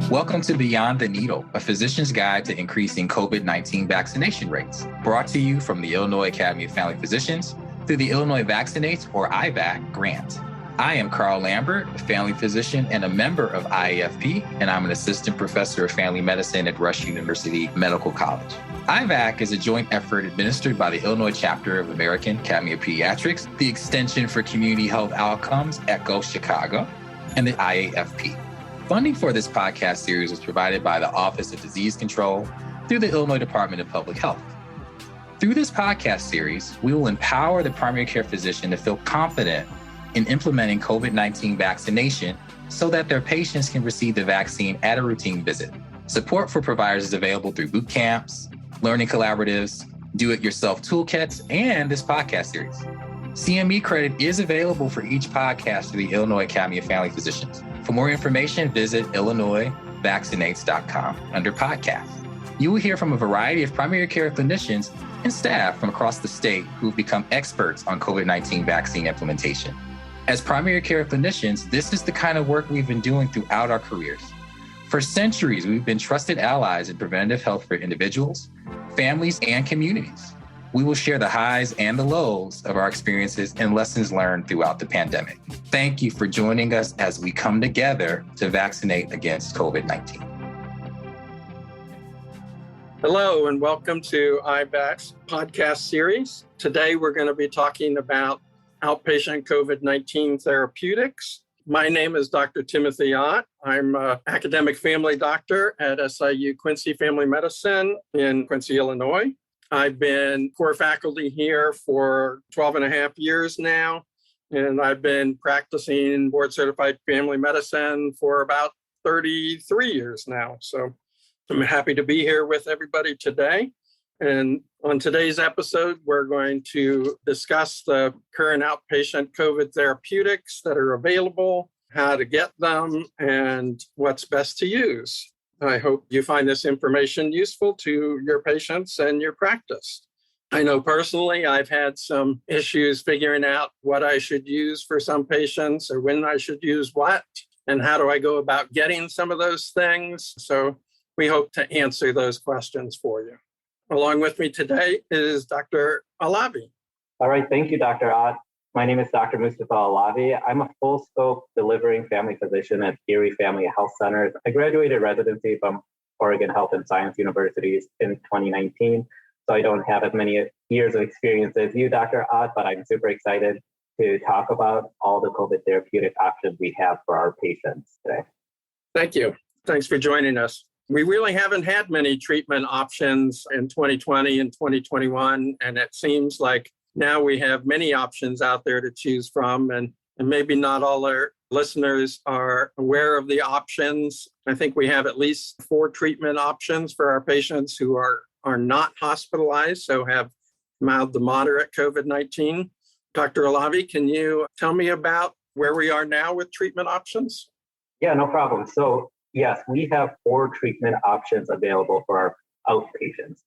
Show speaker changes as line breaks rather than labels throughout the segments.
Welcome to Beyond the Needle, a physician's guide to increasing COVID-19 vaccination rates, brought to you from the Illinois Academy of Family Physicians through the Illinois Vaccinates, or IVAC, grant. I am Carl Lambert, a family physician and a member of IAFP, and I'm an assistant professor of family medicine at Rush University Medical College. IVAC is a joint effort administered by the Illinois chapter of American Academy of Pediatrics, the Extension for Community Health Outcomes, ECHO Chicago, and the IAFP. Funding for this podcast series was provided by the Office of Disease Control through the Illinois Department of Public Health. Through this podcast series, we will empower the primary care physician to feel confident in implementing COVID-19 vaccination so that their patients can receive the vaccine at a routine visit. Support for providers is available through boot camps, learning collaboratives, do-it-yourself toolkits, and this podcast series. CME credit is available for each podcast through the Illinois Academy of Family Physicians. For more information, visit illinoisvaccinates.com under podcast. You will hear from a variety of primary care clinicians and staff from across the state who've become experts on COVID-19 vaccine implementation. As primary care clinicians, this is the kind of work we've been doing throughout our careers. For centuries, we've been trusted allies in preventative health for individuals, families, and communities. We will share the highs and the lows of our experiences and lessons learned throughout the pandemic. Thank you for joining us as we come together to vaccinate against COVID-19.
Hello, and welcome to IVAC's podcast series. Today, we're going to be talking about outpatient COVID-19 therapeutics. My name is Dr. Timothy Ott. I'm an academic family doctor at SIU Quincy Family Medicine in Quincy, Illinois. I've been core faculty here for 12 and a half years now, and I've been practicing board-certified family medicine for about 33 years now. So I'm happy to be here with everybody today. And on today's episode, we're going to discuss the current outpatient COVID therapeutics that are available, how to get them, and what's best to use. I hope you find this information useful to your patients and your practice. I know personally I've had some issues figuring out what I should use for some patients or when I should use what, and how do I go about getting some of those things. So we hope to answer those questions for you. Along with me today is Dr. Alavi.
All right, thank you, Dr. Ott. My name is Dr. Mustafa Alavi. I'm a full-scope delivering family physician at Erie Family Health Centers. I graduated residency from Oregon Health and Science Universities in 2019, so I don't have as many years of experience as you, Dr. Ott, but I'm super excited to talk about all the COVID therapeutic options we have for our patients today.
Thank you. Thanks for joining us. We really haven't had many treatment options in 2020 and 2021, and it seems like now we have many options out there to choose from, and maybe not all our listeners are aware of the options. I think we have at least 4 treatment options for our patients who are not hospitalized, so have mild to moderate COVID-19. Dr. Alavi, can you tell me about where we are now with treatment options?
Yeah, no problem. So yes, we have 4 treatment options available for our outpatients.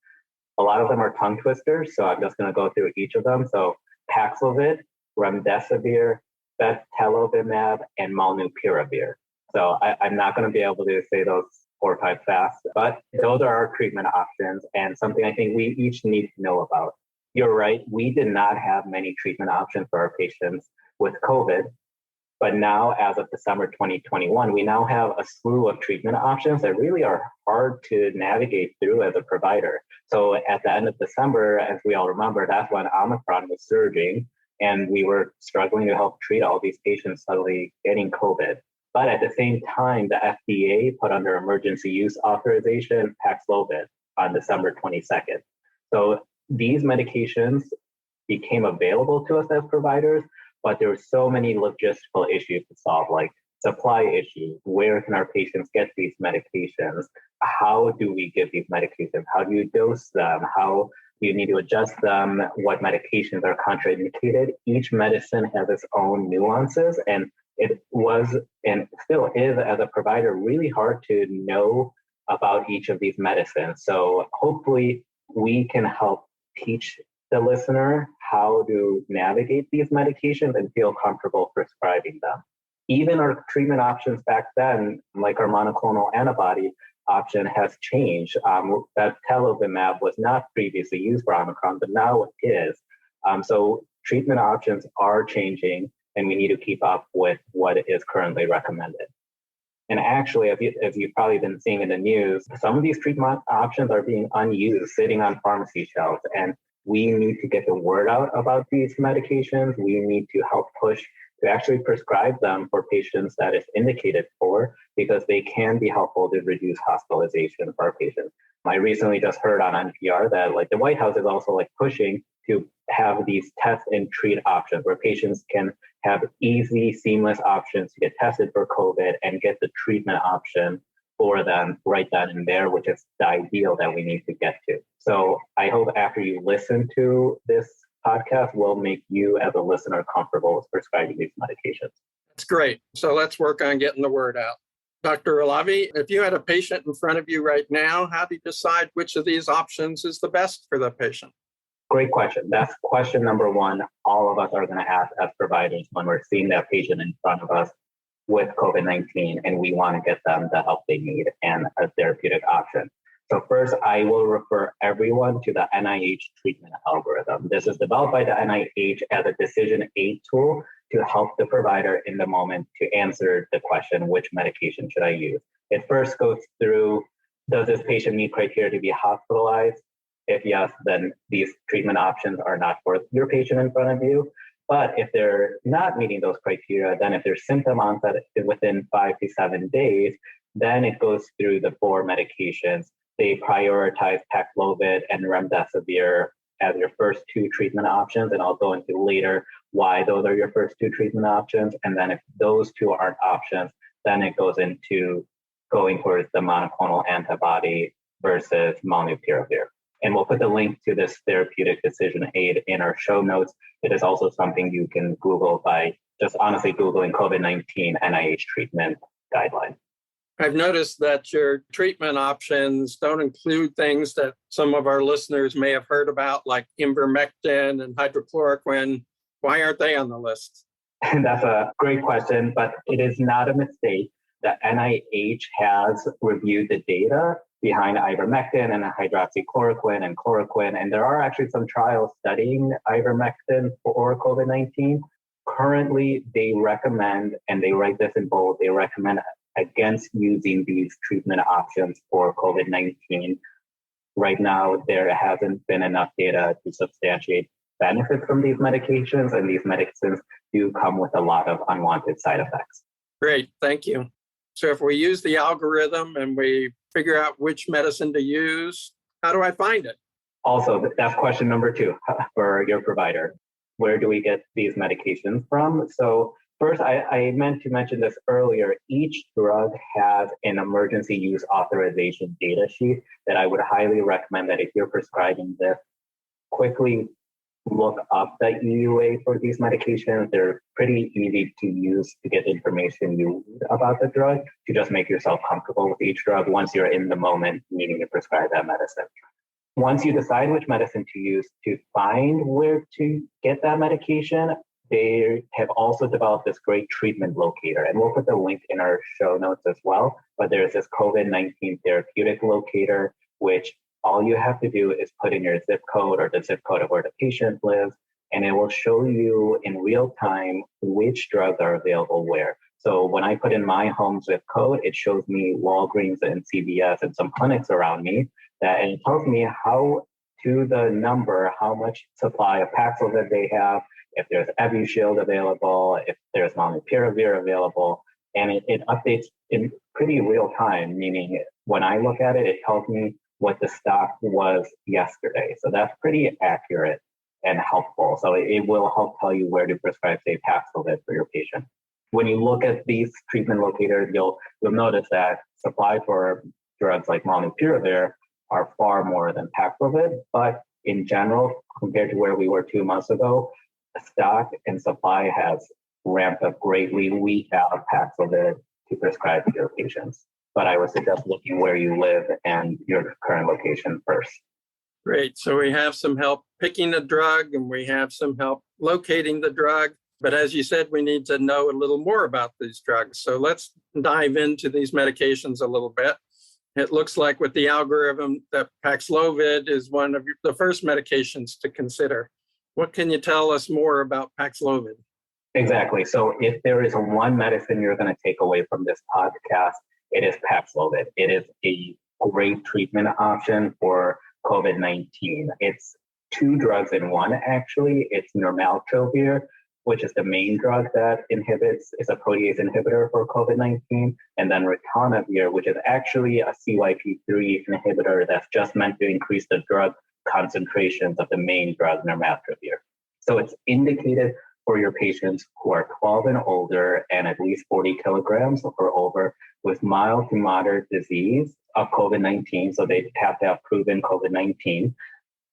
A lot of them are tongue twisters, so I'm just going to go through each of them. So Paxlovid, Remdesivir, Bebtelovimab, and Molnupiravir. So I'm not going to be able to say those 4 times fast, but those are our treatment options and something I think we each need to know about. You're right, we did not have many treatment options for our patients with COVID, but now as of December 2021, we now have a slew of treatment options that really are hard to navigate through as a provider. So at the end of December, as we all remember, that's when Omicron was surging and we were struggling to help treat all these patients suddenly getting COVID. But at the same time, the FDA put under emergency use authorization Paxlovid on December 22nd. So these medications became available to us as providers, but there were so many logistical issues to solve, like supply issues. Where can our patients get these medications? How do we give these medications? How do you dose them? How do you need to adjust them? What medications are contraindicated? Each medicine has its own nuances, and it was and still is, as a provider, really hard to know about each of these medicines. So hopefully we can help teach the listener how to navigate these medications and feel comfortable prescribing them. even our treatment options back then, like our monoclonal antibody option, has changed. Bebtelovimab was not previously used for Omicron, but now it is. So treatment options are changing, and we need to keep up with what is currently recommended. And actually, as you've probably been seeing in the news, some of these treatment options are being unused, sitting on pharmacy shelves. And we need to get the word out about these medications. We need to help push to actually prescribe them for patients that it's indicated for, because they can be helpful to reduce hospitalization for our patients. I recently just heard on NPR that the White House is also pushing to have these test and treat options where patients can have easy, seamless options to get tested for COVID and get the treatment option for them right then and there, which is the ideal that we need to get to. So I hope after you listen to this podcast will make you as a listener comfortable with prescribing these medications.
That's great. So let's work on getting the word out. Dr. Alavi, if you had a patient in front of you right now, how do you decide which of these options is the best for the patient?
Great question. That's question number one all of us are going to ask as providers when we're seeing that patient in front of us with COVID-19 and we want to get them the help they need and a therapeutic option. So first, I will refer everyone to the NIH treatment algorithm. This is developed by the NIH as a decision aid tool to help the provider in the moment to answer the question, which medication should I use? It first goes through, does this patient meet criteria to be hospitalized? If yes, then these treatment options are not for your patient in front of you. But if they're not meeting those criteria, then if there's symptom onset within 5 to 7 days, then it goes through the 4 medications. They prioritize Paxlovid and Remdesivir as your first 2 treatment options, and I'll go into later why those are your first 2 treatment options. And then if those 2 aren't options, then it goes into going towards the monoclonal antibody versus Molnupiravir. And we'll put the link to this therapeutic decision aid in our show notes. It is also something you can Google by just honestly Googling COVID-19 NIH treatment guideline.
I've noticed that your treatment options don't include things that some of our listeners may have heard about, like ivermectin and hydrochloroquine. Why aren't they on the list?
And that's a great question, but it is not a mistake. The NIH has reviewed the data behind ivermectin and hydroxychloroquine and chloroquine, and there are actually some trials studying ivermectin for COVID-19. Currently, they recommend, and they write this in bold, they recommend against using these treatment options for COVID-19. Right now, there hasn't been enough data to substantiate benefits from these medications, and these medicines do come with a lot of unwanted side effects.
Great, thank you. So if we use the algorithm and we figure out which medicine to use, how do I find it?
Also, that's question number 2 for your provider. Where do we get these medications from? So first, I meant to mention this earlier. Each drug has an emergency use authorization data sheet that I would highly recommend that if you're prescribing this, quickly look up the EUA for these medications. They're pretty easy to use to get information you need about the drug to just make yourself comfortable with each drug once you're in the moment needing to prescribe that medicine. Once you decide which medicine to use to find where to get that medication, they have also developed this great treatment locator, and we'll put the link in our show notes as well. But there's this COVID-19 therapeutic locator, which all you have to do is put in your zip code or the zip code of where the patient lives, and it will show you in real time which drugs are available where. So when I put in my home zip code, it shows me Walgreens and CVS and some clinics around me, and it tells me how to the number, how much supply of Paxlovid they have, if there's Evishield available, if there's Molnupiravir available, and it updates in pretty real time, meaning when I look at it, it tells me what the stock was yesterday. So that's pretty accurate and helpful. So it will help tell you where to prescribe, say, Paxlovid for your patient. When you look at these treatment locators, you'll notice that supply for drugs like Molnupiravir are far more than Paxlovid, but in general, compared to where we were 2 months ago, the stock and supply has ramped up greatly. We have Paxlovid to prescribe to your patients, but I would suggest looking where you live and your current location first.
Great. So we have some help picking a drug and we have some help locating the drug. But as you said, we need to know a little more about these drugs. So let's dive into these medications a little bit. It looks like with the algorithm that Paxlovid is one of the first medications to consider. What can you tell us more about Paxlovid?
Exactly. So if there is one medicine you're going to take away from this podcast, it is Paxlovid. It is a great treatment option for COVID-19. It's two drugs in one, actually. It's Molnupiravir, which is the main drug that is a protease inhibitor for COVID-19, and then Ritonavir, which is actually a CYP3 inhibitor that's just meant to increase the drug concentrations of the main drug, Molnupiravir. So it's indicated for your patients who are 12 and older and at least 40 kilograms or over with mild to moderate disease of COVID-19. So they have to have proven COVID-19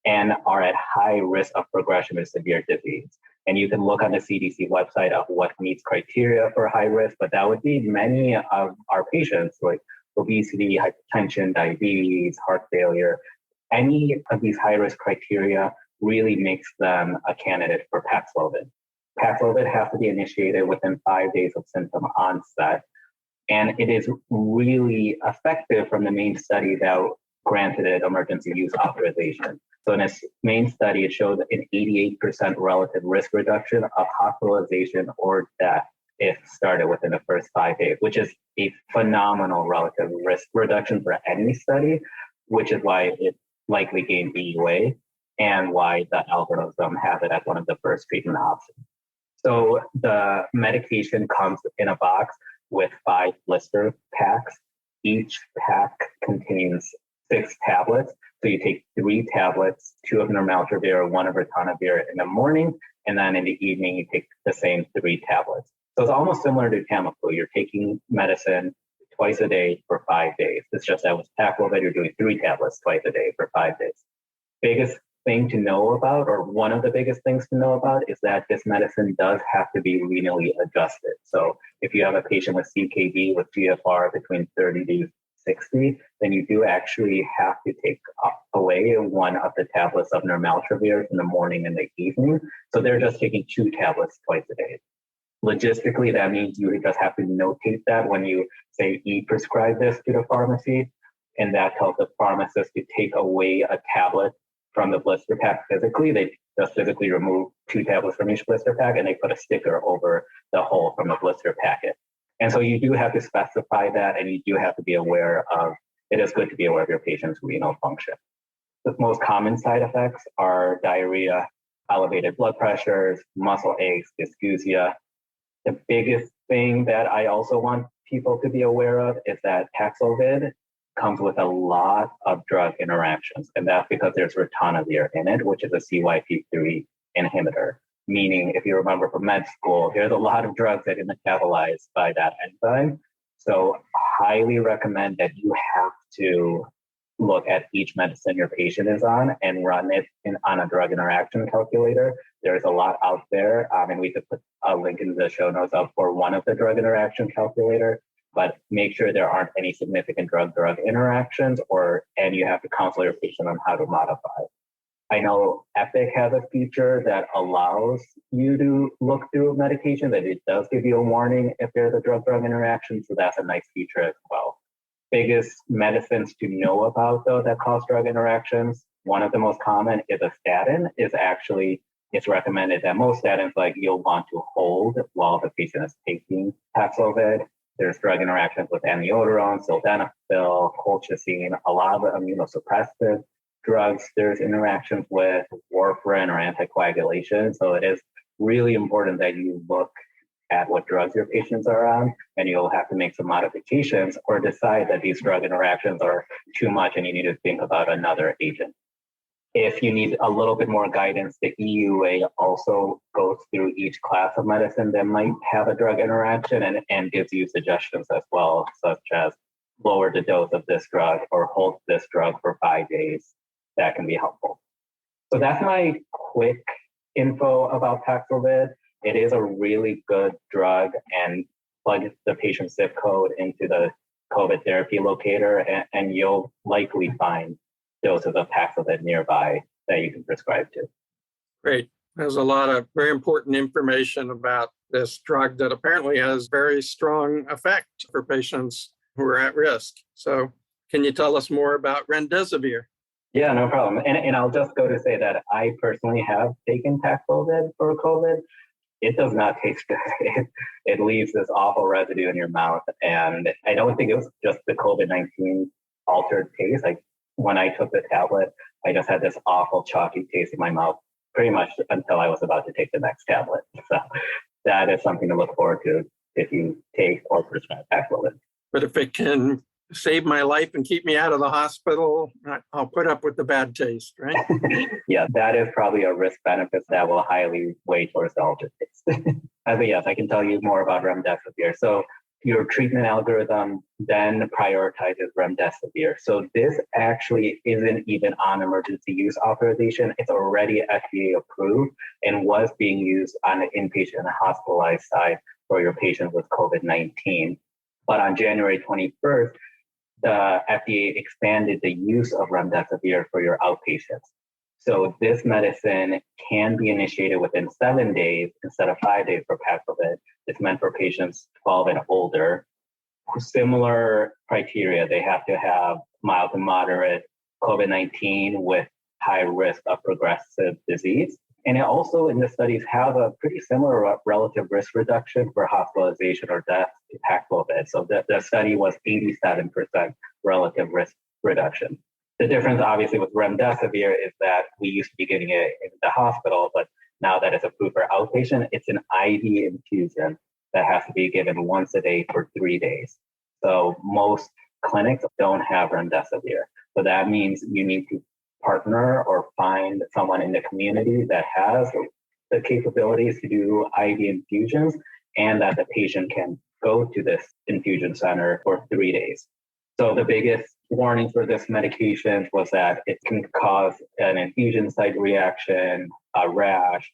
and are at high risk of progression to severe disease. And you can look on the CDC website of what meets criteria for high risk, but that would be many of our patients like obesity, hypertension, diabetes, heart failure. Any of these high risk criteria really makes them a candidate for Paxlovid. Paxlovid has to be initiated within 5 days of symptom onset. And it is really effective from the main study that granted it emergency use authorization. So in its main study, it showed an 88% relative risk reduction of hospitalization or death if started within the first 5 days, which is a phenomenal relative risk reduction for any study, which is why it likely gained EUA and why the algorithm has it as one of the first treatment options. So the medication comes in a box with 5 blister packs. Each pack contains 6 tablets. So you take 3 tablets, 2 of Molnupiravir, 1 of Ritonavir in the morning, and then in the evening you take the same 3 tablets. So it's almost similar to Tamiflu. You're taking medicine twice a day for 5 days. It's just that with Paxlovid, you're doing 3 tablets twice a day for 5 days. Biggest thing to know about, or one of the biggest things to know about, is that this medicine does have to be renally adjusted. So if you have a patient with CKD with GFR between 30 to 60, then you do actually have to take away 1 of the tablets of Molnupiravir in the morning and the evening. So they're just taking 2 tablets twice a day. Logistically, that means you just have to notate that when you say prescribe this to the pharmacy, and that tells the pharmacist to take away a tablet from the blister pack physically. They just physically remove 2 tablets from each blister pack and they put a sticker over the hole from the blister packet. And so you do have to specify that, and you do have to be aware of, it is good to be aware of your patient's renal function. The most common side effects are diarrhea, elevated blood pressures, muscle aches, dysgeusia. The biggest thing that I also want people to be aware of is that Paxlovid comes with a lot of drug interactions, and that's because there's Ritonavir in it, which is a CYP3 inhibitor. Meaning, if you remember from med school, there's a lot of drugs that are metabolized by that enzyme. So highly recommend that you have to look at each medicine your patient is on and run it on a drug interaction calculator. There's a lot out there, and we could put a link in the show notes up for one of the drug interaction calculator, but make sure there aren't any significant drug-drug interactions, and you have to counsel your patient on how to modify. I know Epic has a feature that allows you to look through a medication, that it does give you a warning if there's a drug-drug interaction, so that's a nice feature as well. Biggest medicines to know about, though, that cause drug interactions, one of the most common is a statin. It's recommended that most statins, you'll want to hold while the patient is taking Paxlovid. There's drug interactions with amiodarone, sildenafil, colchicine, a lot of immunosuppressive drugs. There's interactions with warfarin or anticoagulation. So it is really important that you look at what drugs your patients are on, and you'll have to make some modifications or decide that these drug interactions are too much and you need to think about another agent. If you need a little bit more guidance, the EUA also goes through each class of medicine that might have a drug interaction and gives you suggestions as well, such as lower the dose of this drug or hold this drug for 5 days. That can be helpful. So that's my quick info about Paxlovid. It is a really good drug, and plug the patient's zip code into the COVID therapy locator, and you'll likely find doses of Paxlovid nearby that you can prescribe to.
Great. There's a lot of very important information about this drug that apparently has very strong effect for patients who are at risk. So can you tell us more about Remdesivir?
Yeah, no problem. And I'll just go to say that I personally have taken Paxlovid for COVID. It does not taste good. It leaves this awful residue in your mouth. And I don't think it was just the COVID-19 altered taste. Like when I took the tablet, I just had this awful chalky taste in my mouth pretty much until I was about to take the next tablet. So that is something to look forward to if you take or prescribe Paxlovid.
But if it can save my life and keep me out of the hospital, I'll put up with the bad taste, right?
Yeah, that is probably a risk benefit that will highly weigh towards the altered taste. But yes, I can tell you more about Remdesivir. So your treatment algorithm then prioritizes Remdesivir. So this actually isn't even on emergency use authorization. It's already FDA approved and was being used on the inpatient and hospitalized side for your patients with COVID-19. But on January 21st, the FDA expanded the use of Remdesivir for your outpatients. So this medicine can be initiated within 7 days instead of 5 days for Paxlovid. It's meant for patients 12 and older. Similar criteria, they have to have mild to moderate COVID-19 with high risk of progressive disease. And it also in the studies have a pretty similar relative risk reduction for hospitalization or death to Paxlovid. So the study was 87% relative risk reduction. The difference obviously with Remdesivir is that we used to be getting it in the hospital, but now that it's approved for outpatient, it's an IV infusion that has to be given once a day for 3 days. So most clinics don't have Remdesivir. So that means you need to partner or find someone in the community that has the capabilities to do IV infusions and that the patient can go to this infusion center for 3 days. So the biggest warning for this medication was that it can cause an infusion site reaction, a rash.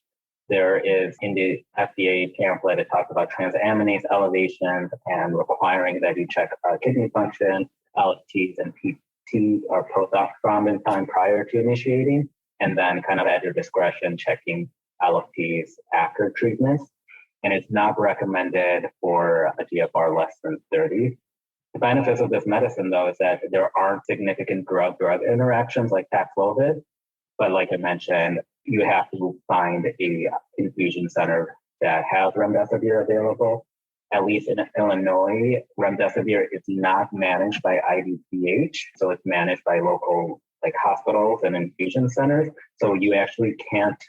There is in the FDA pamphlet, it talks about transaminase elevation and requiring that you check kidney function, LFTs and PT or prothrombin time prior to initiating, and then kind of at your discretion, checking LFTs after treatments. And it's not recommended for a GFR less than 30. The benefits of this medicine, though, is that there aren't significant drug-drug interactions like Paxlovid. But like I mentioned, you have to find a infusion center that has Remdesivir available. At least in Illinois, Remdesivir is not managed by IDPH, so it's managed by local hospitals and infusion centers. So you actually can't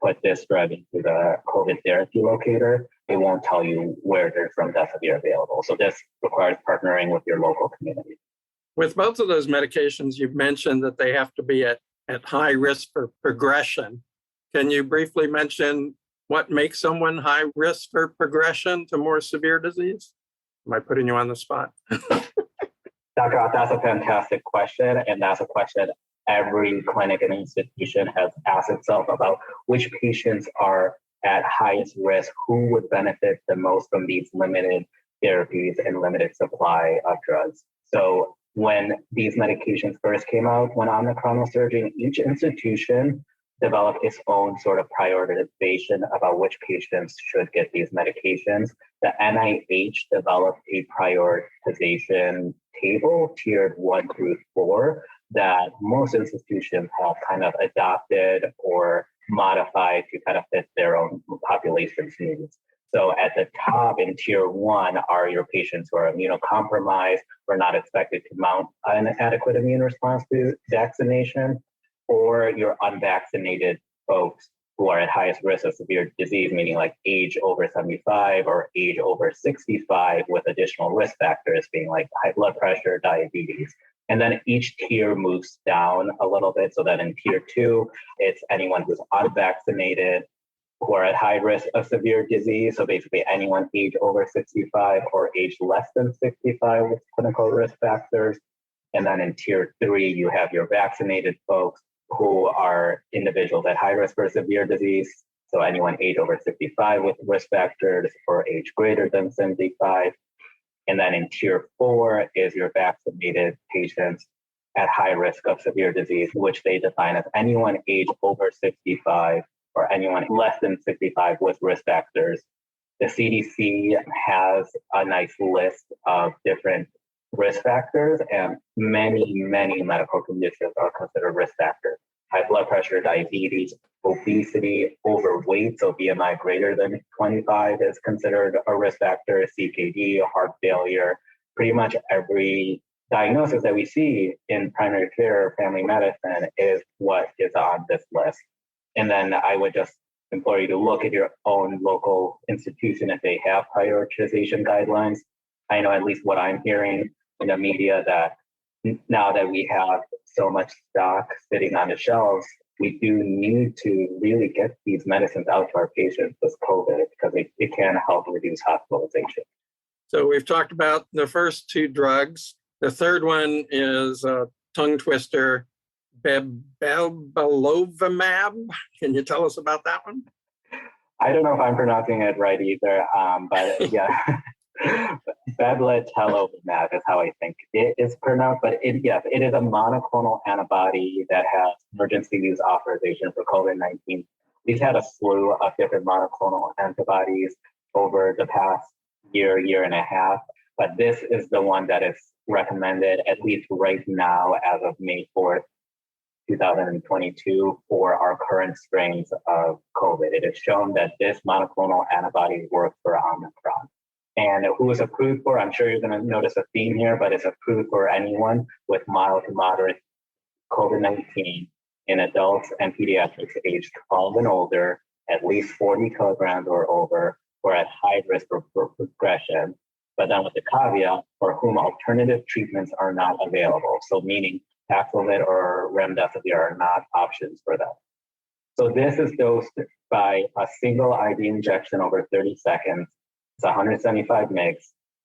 put this drug into the COVID therapy locator. It won't tell you where there's Remdesivir available. So this requires partnering with your local community.
With both of those medications, you've mentioned that they have to be at high risk for progression. Can you briefly mention what makes someone high risk for progression to more severe disease? Am I putting you on the spot?
Dr. Ott, that's a fantastic question. And that's a question every clinic and institution has asked itself about which patients are at highest risk, who would benefit the most from these limited therapies and limited supply of drugs. So when these medications first came out, when Omicron was surging, each institution developed its own sort of prioritization about which patients should get these medications. The NIH developed a prioritization table, tiered 1 through 4, that most institutions have kind of adopted or modified to kind of fit their own population's needs. So at the top in tier 1 are your patients who are immunocompromised or not expected to mount an adequate immune response to vaccination, or your unvaccinated folks who are at highest risk of severe disease, meaning like age over 75 or age over 65 with additional risk factors being like high blood pressure, diabetes. And then each tier moves down a little bit so that in tier 2, it's anyone who's unvaccinated who are at high risk of severe disease. So basically anyone age over 65 or age less than 65 with clinical risk factors. And then in tier 3, you have your vaccinated folks who are individuals at high risk for severe disease. So anyone age over 65 with risk factors or age greater than 75. And then in tier 4 is your vaccinated patients at high risk of severe disease, which they define as anyone age over 65 for anyone less than 65 with risk factors. The CDC has a nice list of different risk factors, and many medical conditions are considered risk factors. High blood pressure, diabetes, obesity, overweight, so BMI greater than 25 is considered a risk factor, CKD, heart failure. Pretty much every diagnosis that we see in primary care or family medicine is what is on this list. And then I would just implore you to look at your own local institution if they have prioritization guidelines. I know at least what I'm hearing in the media that now that we have so much stock sitting on the shelves, we do need to really get these medicines out to our patients with COVID because it can help reduce hospitalization.
So we've talked about the first two drugs. The third one is a tongue twister, Bebtelovimab. Can you tell us about that one?
I don't know if I'm pronouncing it right either, but yeah. Bebtelovimab is how I think it is pronounced, but it is a monoclonal antibody that has emergency use authorization for COVID-19. We've had a slew of different monoclonal antibodies over the past year and a half, but this is the one that is recommended, at least right now, as of May 4th, 2022, for our current strains of COVID. It is shown that this monoclonal antibody works for Omicron. And who is approved for? I'm sure you're going to notice a theme here, but it's approved for anyone with mild to moderate COVID-19 in adults and pediatrics aged 12 and older, at least 40 kilograms or over, or at high risk for progression. But then with the caveat, for whom alternative treatments are not available. So meaning Paxlovid or Remdesivir are not options for them. So this is dosed by a single IV injection over 30 seconds. It's 175 mg.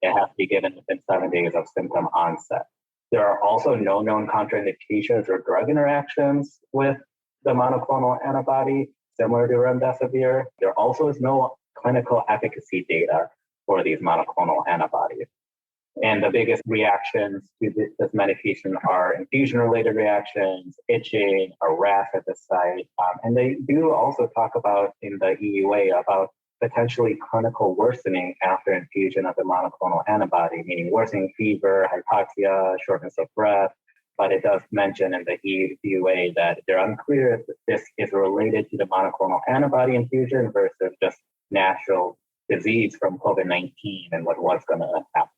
It has to be given within 7 days of symptom onset. There are also no known contraindications or drug interactions with the monoclonal antibody, similar to Remdesivir. There also is no clinical efficacy data for these monoclonal antibodies. And the biggest reactions to this medication are infusion-related reactions, itching, a rash at the site. And they do also talk about in the EUA about potentially clinical worsening after infusion of the monoclonal antibody, meaning worsening fever, hypoxia, shortness of breath. But it does mention in the EUA that they're unclear if this is related to the monoclonal antibody infusion versus just natural disease from COVID-19 and what's going to happen.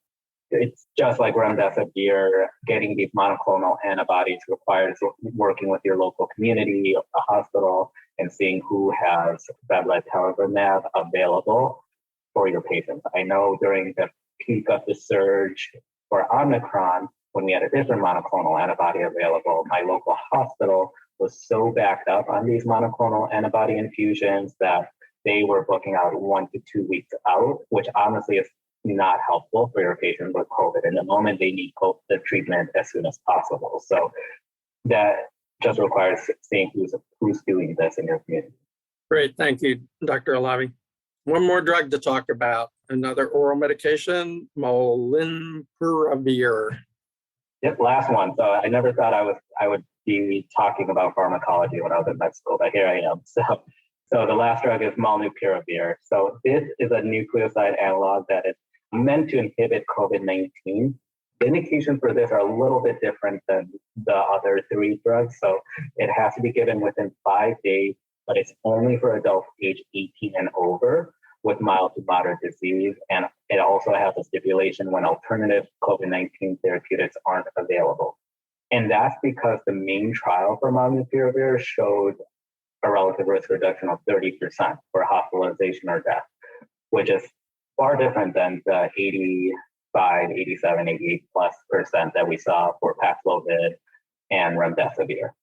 It's just like Remdesivir, getting these monoclonal antibodies requires working with your local community, a hospital, and seeing who has Bebtelovimab available for your patients. I know during the peak of the surge for Omicron, when we had a different monoclonal antibody available, my local hospital was so backed up on these monoclonal antibody infusions that they were booking out 1 to 2 weeks out, which honestly is not helpful for your patient with COVID. In the moment, they need the treatment as soon as possible. So that just requires seeing who's doing this in your community.
Great. Thank you, Dr. Alavi. One more drug to talk about, another oral medication, Molnupiravir.
Yep, last one. So I never thought I would be talking about pharmacology when I was in med school, but here I am. So the last drug is Molnupiravir. So this is a nucleoside analog that is meant to inhibit COVID-19. The indications for this are a little bit different than the other three drugs. So it has to be given within 5 days, but it's only for adults age 18 and over with mild to moderate disease. And it also has a stipulation when alternative COVID-19 therapeutics aren't available. And that's because the main trial for Molnupiravir showed a relative risk reduction of 30% for hospitalization or death, which is far different than the 85, 87, 88+% that we saw for Paxlovid and Remdesivir.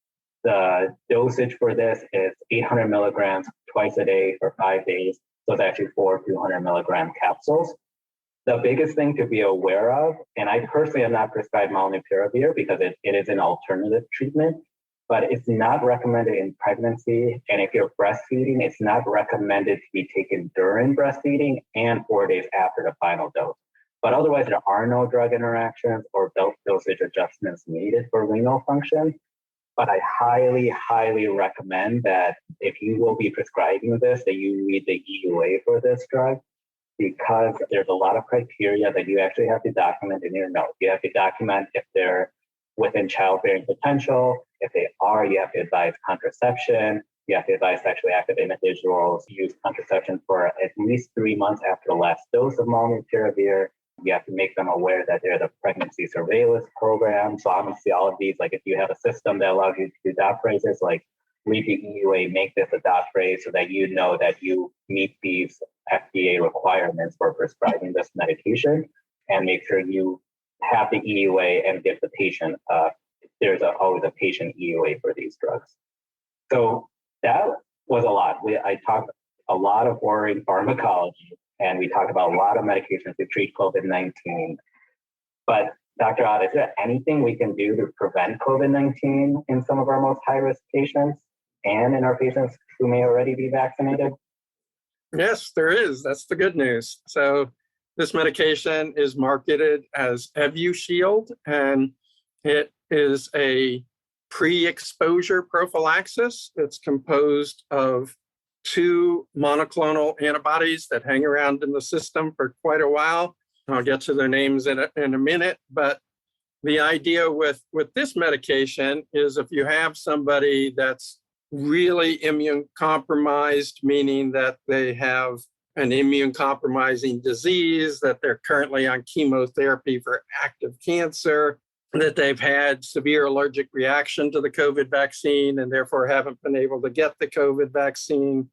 The dosage for this is 800 milligrams twice a day for 5 days. So it's actually 4 200 milligram capsules. The biggest thing to be aware of, and I personally have not prescribed Molnupiravir because it is an alternative treatment, but it's not recommended in pregnancy. And if you're breastfeeding, it's not recommended to be taken during breastfeeding and 4 days after the final dose. But otherwise, there are no drug interactions or dosage adjustments needed for renal function. But I highly, highly recommend that if you will be prescribing this, that you read the EUA for this drug, because there's a lot of criteria that you actually have to document in your note. You have to document if they're within childbearing potential. If they are, you have to advise contraception. You have to advise sexually active individuals use contraception for at least 3 months after the last dose of Molnupiravir. You have to make them aware that there's a pregnancy surveillance program. So obviously all of these, like if you have a system that allows you to do dot phrases, like read the EUA, make this a dot phrase so that you know that you meet these FDA requirements for prescribing this medication, and make sure you have the EUA and give the patient, there's always a patient EUA for these drugs. So that was a lot. I talked a lot of boring pharmacology, and we talked about a lot of medications to treat COVID-19. But Dr. Ott, is there anything we can do to prevent COVID-19 in some of our most high-risk patients and in our patients who may already be vaccinated?
Yes, there is. That's the good news. So this medication is marketed as Evusheld, and it is a pre-exposure prophylaxis. It's composed of 2 monoclonal antibodies that hang around in the system for quite a while. I'll get to their names in a minute, but the idea with this medication is if you have somebody that's really immune compromised, meaning that they have an immune compromising disease, that they're currently on chemotherapy for active cancer, that they've had severe allergic reaction to the COVID vaccine and therefore haven't been able to get the COVID vaccine,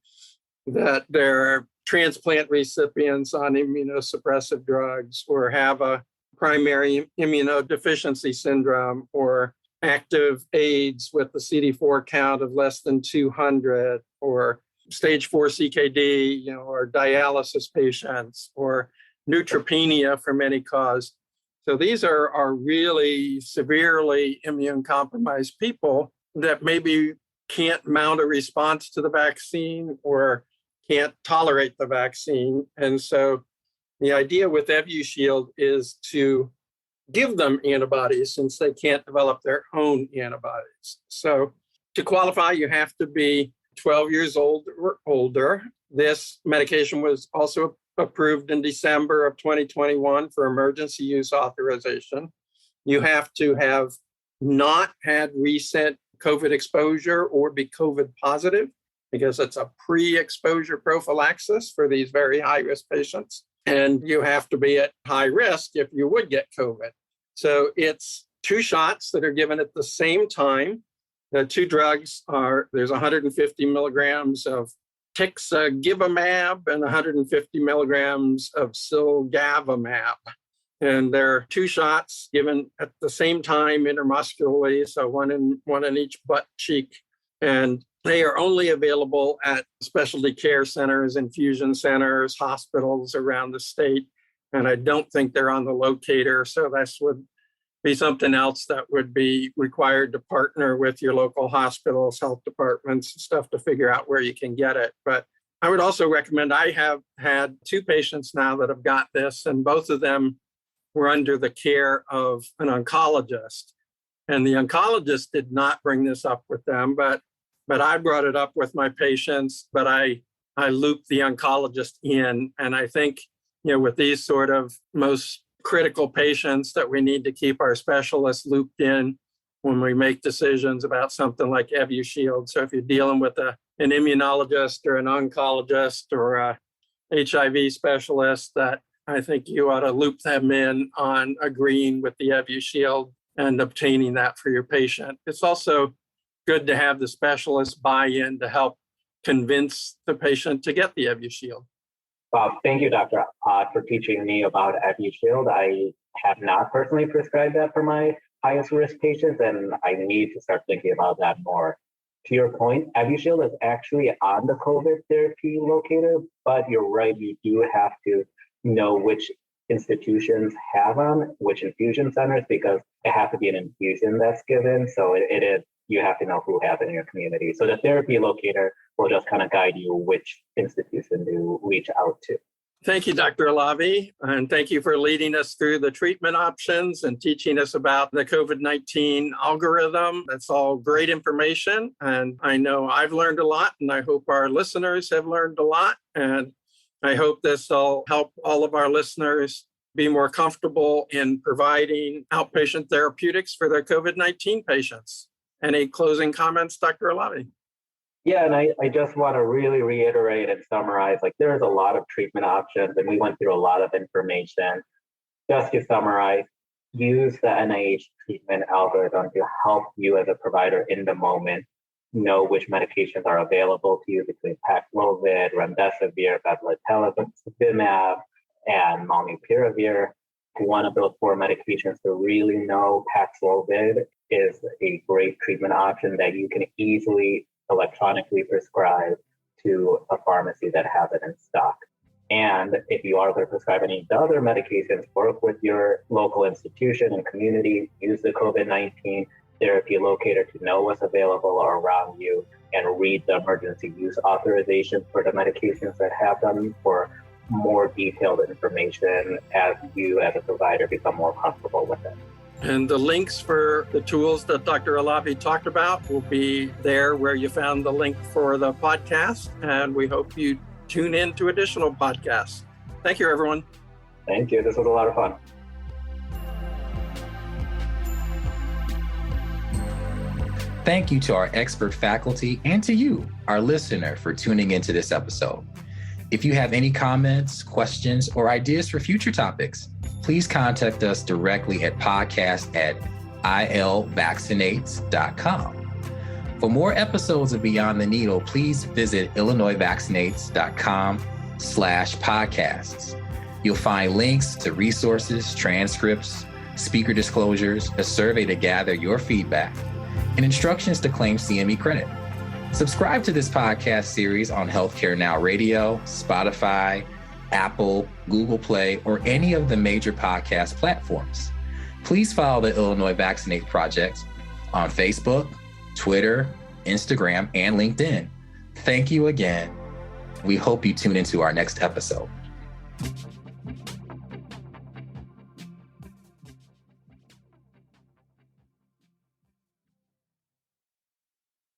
that they're transplant recipients on immunosuppressive drugs, or have a primary immunodeficiency syndrome, or active AIDS with the CD4 count of less than 200, or stage 4 CKD, or dialysis patients, or neutropenia from any cause. So these are really severely immune compromised people that maybe can't mount a response to the vaccine or can't tolerate the vaccine. And so the idea with Evusheld is to give them antibodies since they can't develop their own antibodies. So to qualify, you have to be 12 years old or older. This medication was also approved in December of 2021 for emergency use authorization. You have to have not had recent COVID exposure or be COVID positive, because it's a pre-exposure prophylaxis for these very high-risk patients. And you have to be at high risk if you would get COVID. So it's 2 shots that are given at the same time. The 2 drugs there's 150 milligrams of Tixagevimab and 150 milligrams of Silgavimab. And there are 2 shots given at the same time intramuscularly, so one in each butt cheek. And they are only available at specialty care centers, infusion centers, hospitals around the state. And I don't think they're on the locator. So this would be something else that would be required to partner with your local hospitals, health departments, and stuff to figure out where you can get it. But I would also recommend, I have had 2 patients now that have got this, and both of them were under the care of an oncologist. And the oncologist did not bring this up with them, but I brought it up with my patients, but I looped the oncologist in. And I think, with these sort of most critical patients, that we need to keep our specialists looped in when we make decisions about something like Evusheld. So if you're dealing with an immunologist or an oncologist or a HIV specialist, that I think you ought to loop them in on agreeing with the Evusheld and obtaining that for your patient. It's also good to have the specialist buy in to help convince the patient to get the Evusheld.
Thank you, Dr. Ott, for teaching me about Evusheld. I have not personally prescribed that for my highest risk patients, and I need to start thinking about that more. To your point, Evusheld is actually on the COVID therapy locator, but you're right, you do have to know which institutions have them, which infusion centers, because it has to be an infusion that's given. So it is, you have to know who has it in your community. So the therapy locator will just kind of guide you which institution to reach out to.
Thank you, Dr. Alavi, and thank you for leading us through the treatment options and teaching us about the COVID-19 algorithm. That's all great information, and I know I've learned a lot, and I hope our listeners have learned a lot, and I hope this will help all of our listeners be more comfortable in providing outpatient therapeutics for their COVID-19 patients. Any closing comments, Dr. Alavi?
Yeah, and I just want to really reiterate and summarize, there's a lot of treatment options, and we went through a lot of information. Just to summarize, use the NIH treatment algorithm to help you as a provider in the moment know which medications are available to you between Paxlovid, Remdesivir, Bebtelovimab, and Molnupiravir. One of those 4 medications to really know, Paxlovid is a great treatment option that you can easily electronically prescribe to a pharmacy that has it in stock. And if you are going to prescribe any other medications, work with your local institution and community, use the COVID-19 therapy locator to know what's available around you, and read the emergency use authorizations for the medications that have them for more detailed information as you as a provider become more comfortable with it.
And the links for the tools that Dr. Alavi talked about will be there where you found the link for the podcast. And we hope you tune in to additional podcasts. Thank you, everyone.
Thank you. This was a lot of fun.
Thank you to our expert faculty and to you, our listener, for tuning into this episode. If you have any comments, questions, or ideas for future topics, please contact us directly at podcast@ilvaccinates.com. For more episodes of Beyond the Needle, please visit illinoisvaccinates.com/podcasts. You'll find links to resources, transcripts, speaker disclosures, a survey to gather your feedback, and instructions to claim CME credit. Subscribe to this podcast series on Healthcare Now Radio, Spotify, Apple, Google Play, or any of the major podcast platforms. Please follow the Illinois Vaccinate Project on Facebook, Twitter, Instagram, and LinkedIn. Thank you again. We hope you tune into our next episode.